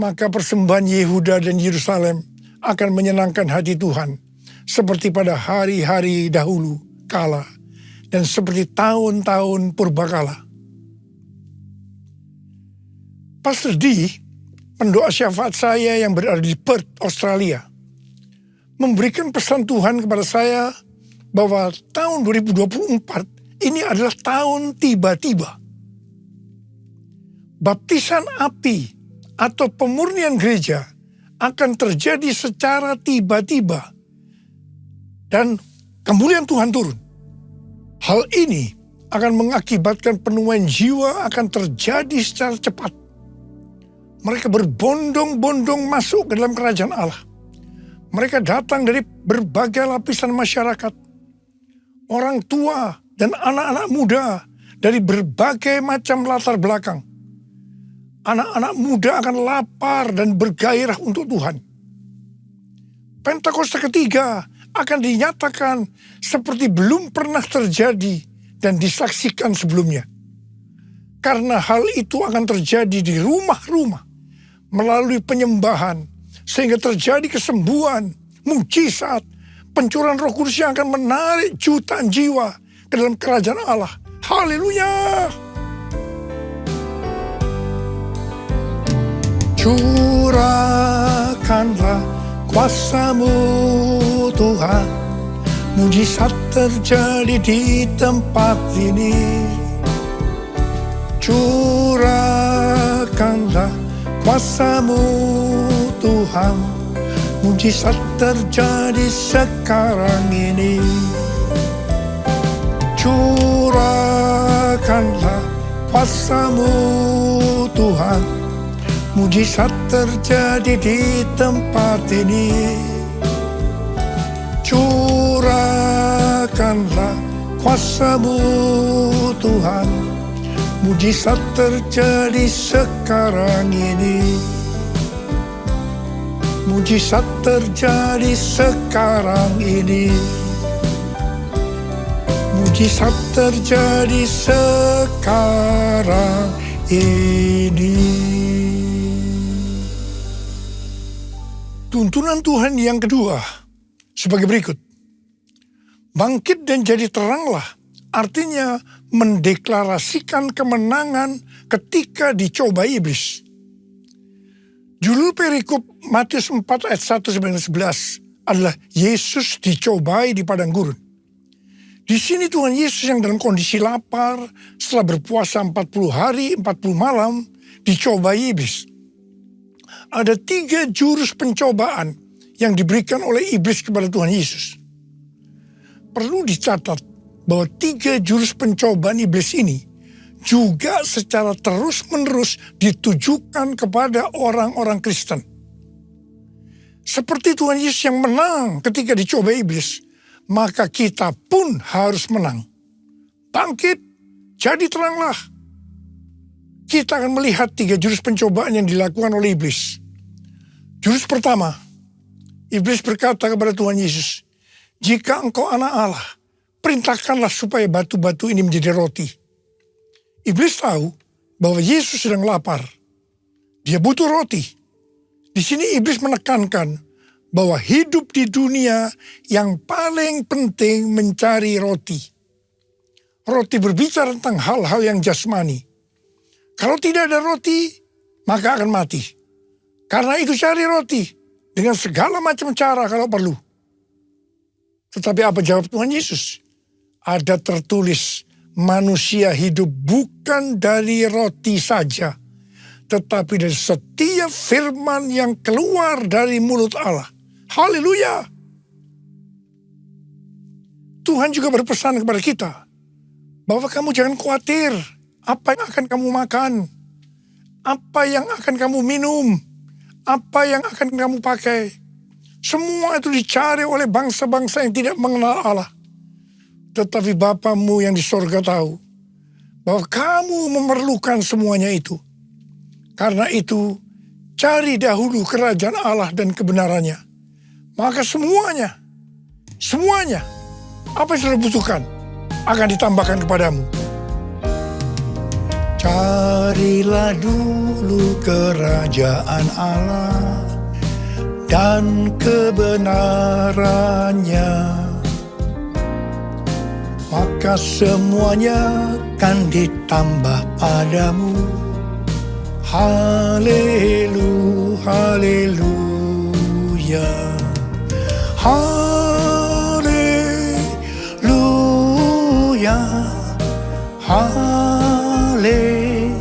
Maka persembahan Yehuda dan Yerusalem akan menyenangkan hati Tuhan, seperti pada hari-hari dahulu kala, dan seperti tahun-tahun purbakala." Pastor D, pendoa syafaat saya yang berada di Perth, Australia, memberikan pesan Tuhan kepada saya bahwa tahun 2024 ini adalah tahun tiba-tiba. Baptisan api atau pemurnian gereja akan terjadi secara tiba-tiba dan kemuliaan Tuhan turun. Hal ini akan mengakibatkan penuaian jiwa akan terjadi secara cepat. Mereka berbondong-bondong masuk ke dalam kerajaan Allah. Mereka datang dari berbagai lapisan masyarakat. Orang tua dan anak-anak muda dari berbagai macam latar belakang. Anak-anak muda akan lapar dan bergairah untuk Tuhan. Pentakosta ketiga akan dinyatakan seperti belum pernah terjadi dan disaksikan sebelumnya. Karena hal itu akan terjadi di rumah-rumah melalui penyembahan, sehingga terjadi kesembuhan, mukjizat, pencurahan Roh Kudus yang akan menarik jutaan jiwa ke dalam kerajaan Allah. Haleluya! Curahkanlah kuasa-Mu Tuhan, mujizat terjadi di tempat ini. Curahkanlah kuasa-Mu Tuhan, mujizat terjadi sekarang ini. Curahkanlah kuasa-Mu Tuhan, mujizat terjadi di tempat ini. Curahkanlah kuasa-Mu Tuhan, mujizat terjadi sekarang ini. Mujizat terjadi sekarang ini. Mujizat terjadi sekarang ini. Tuntunan Tuhan yang kedua sebagai berikut. Bangkit dan jadi teranglah, artinya mendeklarasikan kemenangan ketika dicoba iblis. Judul perikop Matius 4 ayat 1-11 adalah Yesus dicobai di padang gurun. Di sini Tuhan Yesus yang dalam kondisi lapar setelah berpuasa 40 hari 40 malam dicobai iblis. Ada 3 jurus pencobaan yang diberikan oleh iblis kepada Tuhan Yesus. Perlu dicatat bahwa 3 jurus pencobaan iblis ini juga secara terus-menerus ditujukan kepada orang-orang Kristen. Seperti Tuhan Yesus yang menang ketika dicoba iblis, maka kita pun harus menang. Bangkit, jadi teranglah. Kita akan melihat 3 jurus pencobaan yang dilakukan oleh iblis. Jurus pertama, iblis berkata kepada Tuhan Yesus, "Jika engkau anak Allah, perintahkanlah supaya batu-batu ini menjadi roti." Iblis tahu bahwa Yesus sedang lapar. Dia butuh roti. Di sini iblis menekankan bahwa hidup di dunia yang paling penting mencari roti. Roti berbicara tentang hal-hal yang jasmani. Kalau tidak ada roti, maka akan mati. Karena itu cari roti dengan segala macam cara kalau perlu. Tetapi apa jawab Tuhan Yesus? Ada tertulis, manusia hidup bukan dari roti saja, tetapi dari setiap firman yang keluar dari mulut Allah. Haleluya! Tuhan juga berpesan kepada kita, bahwa kamu jangan khawatir apa yang akan kamu makan, apa yang akan kamu minum, apa yang akan kamu pakai. Semua itu dicari oleh bangsa-bangsa yang tidak mengenal Allah. Tetapi Bapamu yang di sorga tahu bahwa kamu memerlukan semuanya itu. Karena itu, cari dahulu kerajaan Allah dan kebenarannya. Maka semuanya, apa yang sudah butuhkan akan ditambahkan kepadamu. Carilah dulu kerajaan Allah dan kebenarannya, maka semuanya akan ditambah padamu. Haleluya, haleluya, haleluya, haleluya,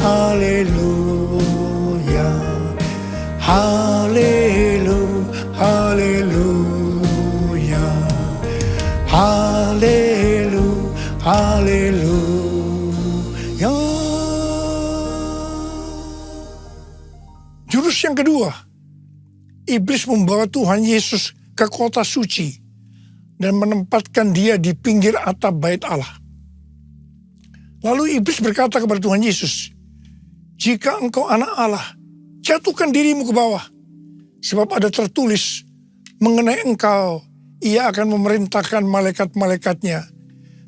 haleluya, haleluya, haleluya, haleluya. Jurus yang kedua, iblis membawa Tuhan Yesus ke kota suci dan menempatkan dia di pinggir atap bait Allah. Lalu iblis berkata kepada Tuhan Yesus, "Jika engkau anak Allah, jatuhkan dirimu ke bawah. Sebab ada tertulis mengenai engkau, ia akan memerintahkan malaikat-malaikatnya,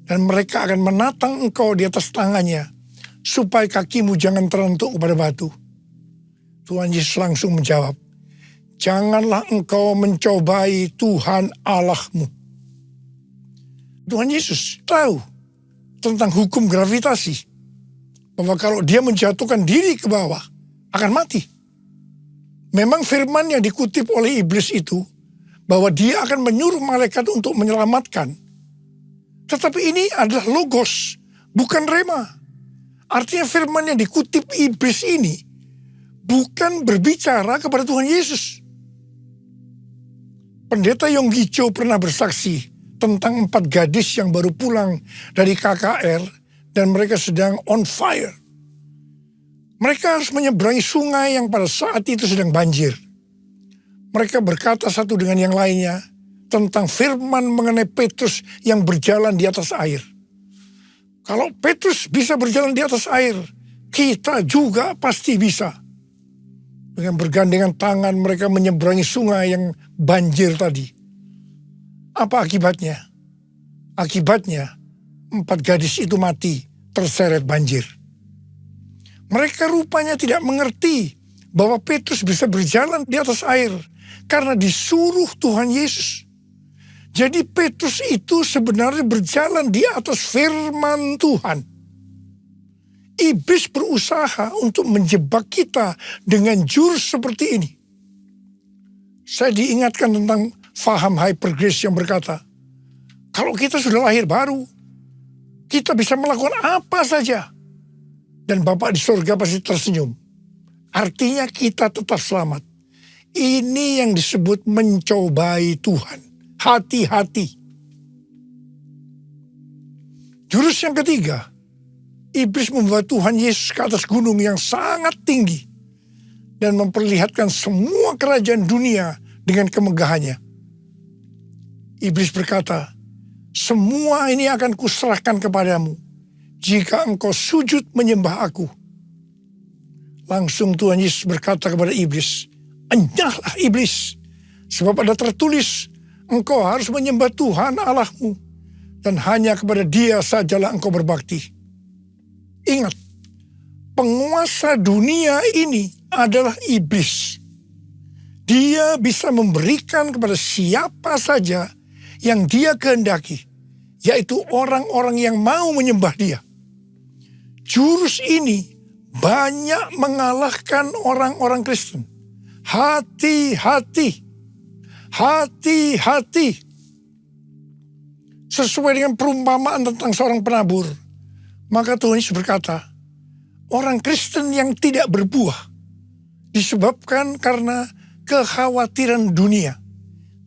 dan mereka akan menatang engkau di atas tangannya, supaya kakimu jangan terentuk kepada batu." Tuhan Yesus langsung menjawab, "Janganlah engkau mencobai Tuhan Allahmu." Tuhan Yesus tahu tentang hukum gravitasi, bahwa kalau dia menjatuhkan diri ke bawah, akan mati. Memang firman yang dikutip oleh iblis itu, bahwa dia akan menyuruh malaikat untuk menyelamatkan. Tetapi ini adalah logos, bukan rema. Artinya firman yang dikutip iblis ini, bukan berbicara kepada Tuhan Yesus. Pendeta Yonggi Cho pernah bersaksi tentang 4 gadis yang baru pulang dari KKR dan mereka sedang on fire. Mereka harus menyeberangi sungai yang pada saat itu sedang banjir. Mereka berkata satu dengan yang lainnya tentang firman mengenai Petrus yang berjalan di atas air. Kalau Petrus bisa berjalan di atas air, kita juga pasti bisa. Dengan bergandengan tangan mereka menyeberangi sungai yang banjir tadi. Apa akibatnya? Akibatnya 4 gadis itu mati terseret banjir. Mereka rupanya tidak mengerti bahwa Petrus bisa berjalan di atas air karena disuruh Tuhan Yesus. Jadi Petrus itu sebenarnya berjalan di atas firman Tuhan. Iblis berusaha untuk menjebak kita dengan jurus seperti ini. Saya diingatkan tentang faham hyper grace yang berkata, kalau kita sudah lahir baru, kita bisa melakukan apa saja. Dan Bapa di surga pasti tersenyum. Artinya kita tetap selamat. Ini yang disebut mencobai Tuhan. Hati-hati. Jurus yang ketiga, iblis membawa Tuhan Yesus ke atas gunung yang sangat tinggi dan memperlihatkan semua kerajaan dunia dengan kemegahannya. Iblis berkata, semua ini akan kuserahkan kepadamu jika engkau sujud menyembah aku. Langsung Tuhan Yesus berkata kepada iblis, enyahlah iblis, sebab ada tertulis, engkau harus menyembah Tuhan Allahmu, dan hanya kepada Dia sajalah engkau berbakti. Ingat, penguasa dunia ini adalah iblis. Dia bisa memberikan kepada siapa saja yang dia kehendaki, yaitu orang-orang yang mau menyembah dia. Jurus ini banyak mengalahkan orang-orang Kristen. Hati-hati. Hati-hati. Sesuai dengan perumpamaan tentang seorang penabur, maka Tuhan Yesus berkata, orang Kristen yang tidak berbuah disebabkan karena kekhawatiran dunia,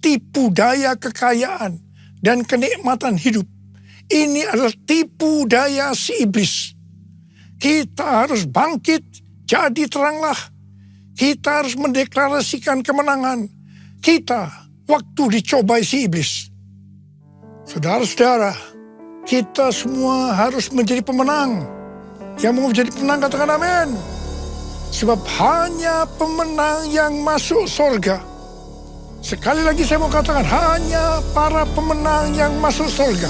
tipu daya kekayaan, dan kenikmatan hidup. Ini adalah tipu daya si iblis. Kita harus bangkit, jadi teranglah. Kita harus mendeklarasikan kemenangan. Kita waktu dicobai si iblis. Saudara-saudara, kita semua harus menjadi pemenang. Yang mau menjadi pemenang katakan amin. Sebab hanya pemenang yang masuk surga. Sekali lagi saya mau katakan, hanya para pemenang yang masuk surga.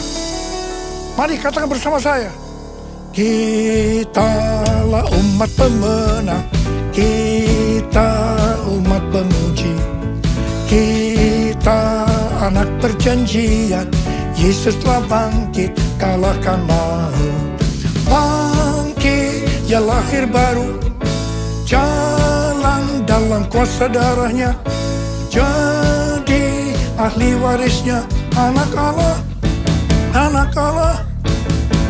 Mari katakan bersama saya. Kitalah umat pemenang, kita umat pemuji, kita anak perjanjian, Yesus telah bangkit, kalahkan maut. Bangkit, ya lahir baru, jalan dalam kuasa darahnya, jadi ahli warisnya, anak Allah, anak Allah,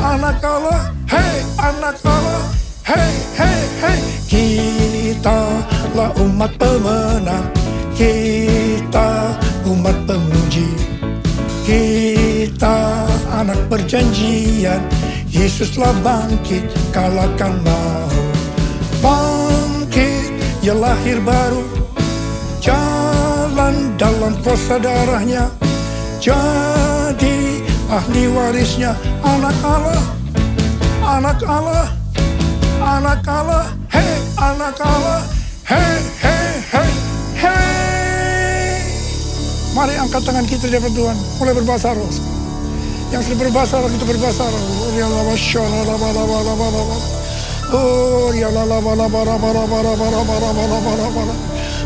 anak Allah. Hei anak Allah, hei hei hei. Kitalah umat pemenang, kita umat pemuji, kita anak perjanjian, Yesus telah bangkit, kalahkan maut. Bangkit, ya lahir baru, jalan dalam kuasa darahnya, jadi ahli warisnya, anak Allah, anak Allah, anak Allah, hei anak Allah, hei hei hei hei. Mari angkat tangan kita di hadapan Tuhan, mulai berbahasa roh. Yang sudah berbahasa roh, kita berbahasa roh. Oh ya la la la la bara bara bara bara bara bara bara bara.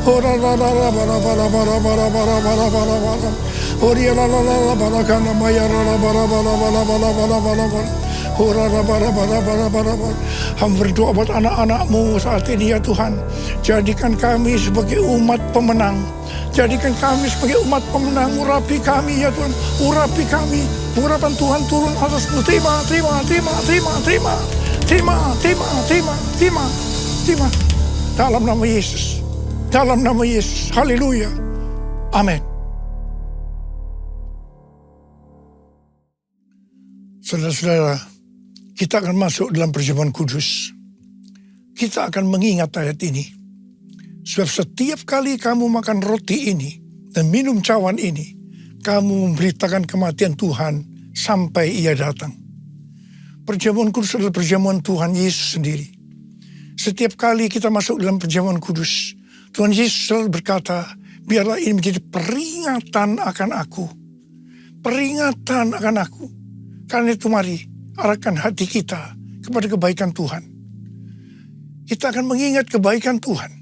Oh la la la la bara bara bara bara bara bara bara bara. Oh ya la la la la bara kana maya la bara bara bara bara bara bara bara. Oh la la bara bara bara bara bara. Hamba berdoa buat anak-anak-Mu saat ini ya Tuhan. Jadikan kami sebagai umat pemenang. Jadikan kami sebagai umat pemenang. Urapi kami ya Tuhan. Urapi kami. Urapan Tuhan turun atas-Mu. Terima, terima, terima, terima, terima. Terima, terima, terima, terima, terima. Dalam nama Yesus. Dalam nama Yesus. Haleluya. Amin. Saudara-saudara, kita akan masuk dalam perjamuan kudus. Kita akan mengingat ayat ini. Sebab setiap kali kamu makan roti ini dan minum cawan ini, kamu memberitakan kematian Tuhan sampai Ia datang. Perjamuan kudus adalah perjamuan Tuhan Yesus sendiri. Setiap kali kita masuk dalam perjamuan kudus, Tuhan Yesus selalu berkata, biarlah ini menjadi peringatan akan aku. Peringatan akan aku. Karena itu mari, arahkan hati kita kepada kebaikan Tuhan. Kita akan mengingat kebaikan Tuhan.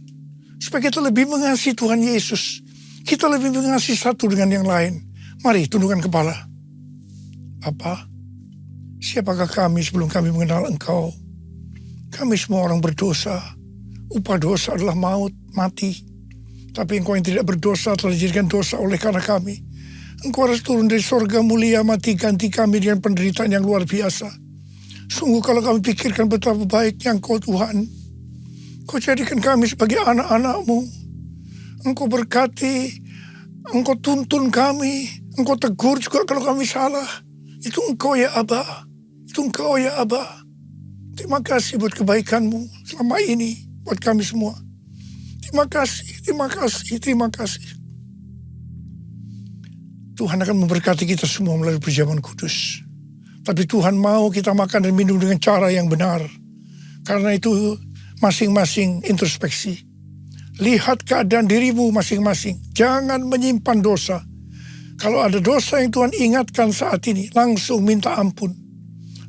Supaya kita lebih mengasihi Tuhan Yesus. Kita lebih mengasihi satu dengan yang lain. Mari tundukkan kepala. Bapa, siapakah kami sebelum kami mengenal Engkau? Kami semua orang berdosa. Upah dosa adalah maut, mati. Tapi Engkau yang tidak berdosa telah dijadikan dosa oleh karena kami. Engkau harus turun dari sorga mulia, mati ganti kami dengan penderitaan yang luar biasa. Sungguh kalau kami pikirkan betapa baiknya Engkau Tuhan. Kau jadikan kami sebagai anak-anak-Mu. Engkau berkati, Engkau tuntun kami, Engkau tegur juga kalau kami salah. Itu Engkau ya Aba, itu Engkau ya Aba. Terima kasih buat kebaikan-Mu selama ini buat kami semua. Terima kasih, terima kasih, terima kasih. Tuhan akan memberkati kita semua melalui perjamuan kudus. Tapi Tuhan mau kita makan dan minum dengan cara yang benar. Karena itu masing-masing introspeksi. Lihat keadaan dirimu masing-masing. Jangan menyimpan dosa. Kalau ada dosa yang Tuhan ingatkan saat ini, langsung minta ampun.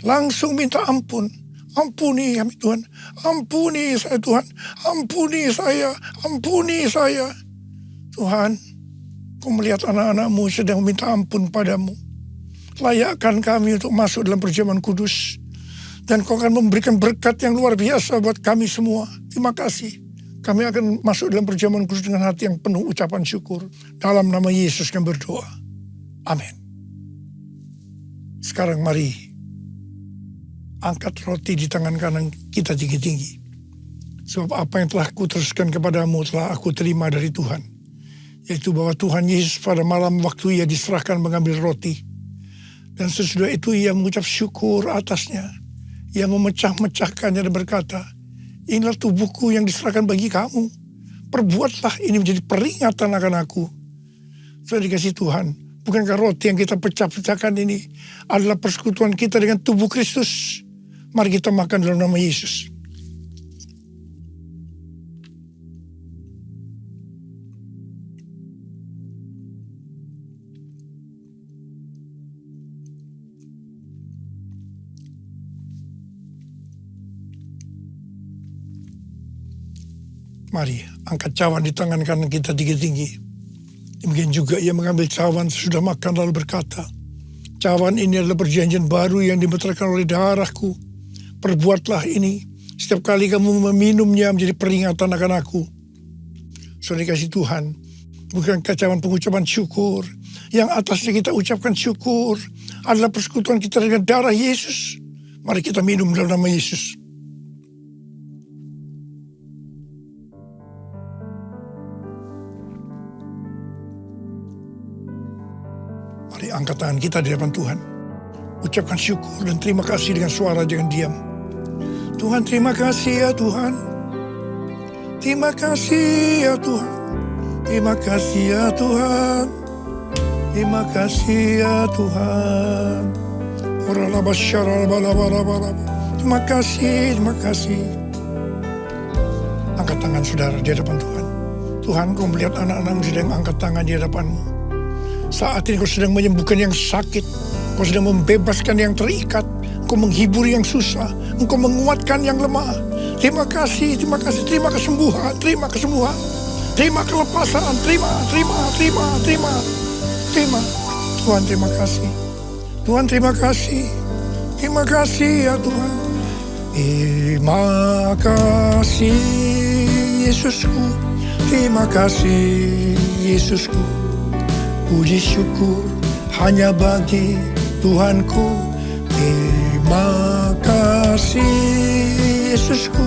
Langsung minta ampun. Ampuni kami Tuhan. Ampuni saya Tuhan. Ampuni saya. Ampuni saya. Tuhan, Kau melihat anak-anak-Mu sedang meminta ampun padamu. Layakkan kami untuk masuk dalam perjamuan kudus. Dan Kau akan memberikan berkat yang luar biasa buat kami semua. Terima kasih. Kami akan masuk dalam perjamuan kudus dengan hati yang penuh ucapan syukur. Dalam nama Yesus kami berdoa. Amin. Sekarang mari angkat roti di tangan kanan kita tinggi-tinggi. Sebab apa yang telah kuteruskan kepadamu telah aku terima dari Tuhan. Yaitu bahwa Tuhan Yesus pada malam waktu Ia diserahkan mengambil roti. Dan sesudah itu Ia mengucap syukur atasnya. Ia memecah-mecahkannya dan berkata, inilah tubuhku yang diserahkan bagi kamu. Perbuatlah ini menjadi peringatan akan aku. Sudah dikasih Tuhan. Bukankah roti yang kita pecah-pecahkan ini adalah persekutuan kita dengan tubuh Kristus? Mari kita makan dalam nama Yesus. Mari angkat cawan di tangan kanan kita tinggi-tinggi. Demikian juga Ia mengambil cawan sesudah makan lalu berkata, cawan ini adalah perjanjian baru yang dimeteraikan oleh darahku. Perbuatlah ini setiap kali kamu meminumnya menjadi peringatan akan aku. Saudara dikasih Tuhan, bukankah cawan pengucapan syukur yang atasnya kita ucapkan syukur adalah persekutuan kita dengan darah Yesus. Mari kita minum dalam nama Yesus. Mari angkat tangan kita di hadapan Tuhan. Ucapkan syukur dan terima kasih dengan suara jangan diam. Tuhan, terima kasih ya Tuhan. Terima kasih ya Tuhan. Terima kasih ya Tuhan. Terima kasih ya Tuhan. Terima kasih, terima kasih. Angkat tangan saudara di hadapan Tuhan. Tuhan, Kau melihat anak-anak-Mu sedang angkat tangan di hadapan-Mu. Saat ini Kau sedang menyembuhkan yang sakit. Kau sedang membebaskan yang terikat. Kau menghibur yang susah. Engkau menguatkan yang lemah. Terima kasih, terima kasih. Terima kesembuhan, terima kesembuhan. Terima kelepasan, terima. Tuhan, terima kasih. Tuhan, terima kasih. Terima kasih ya Tuhan. Terima kasih Yesusku. Terima kasih Yesusku. Puji syukur hanya bagi Tuhanku. Terima kasih Yesusku.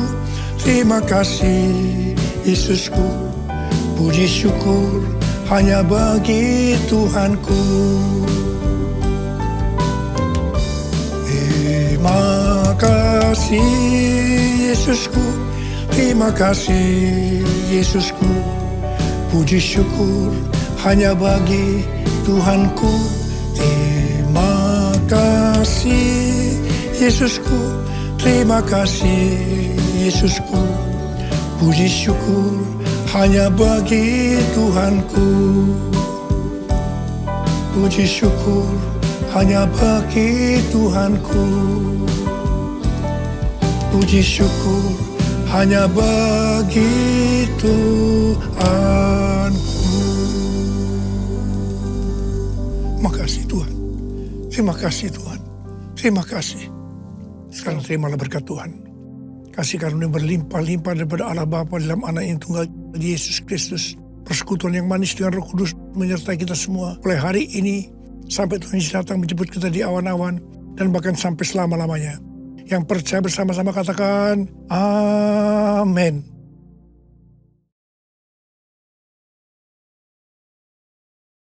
Terima kasih Yesusku. Puji syukur hanya bagi Tuhanku. Terima kasih Yesusku. Terima kasih Yesusku. Puji syukur hanya bagi Tuhanku. Terima kasih Yesusku. Terima kasih Yesusku. Puji syukur hanya bagi Tuhanku. Puji syukur hanya bagi Tuhanku. Puji syukur hanya bagi Tuhanku. Makasih Tuhan. Terima kasih Tuhan. Terima kasih. Sekarang terimalah berkat Tuhan. Kasih karunia berlimpah-limpah daripada Allah Bapa dalam anak yang tunggal Yesus Kristus. Persekutuan yang manis dengan Roh Kudus menyertai kita semua. Mulai hari ini sampai Tuhan Yesus datang menjemput kita di awan-awan. Dan bahkan sampai selama-lamanya. Yang percaya bersama-sama katakan, Amin.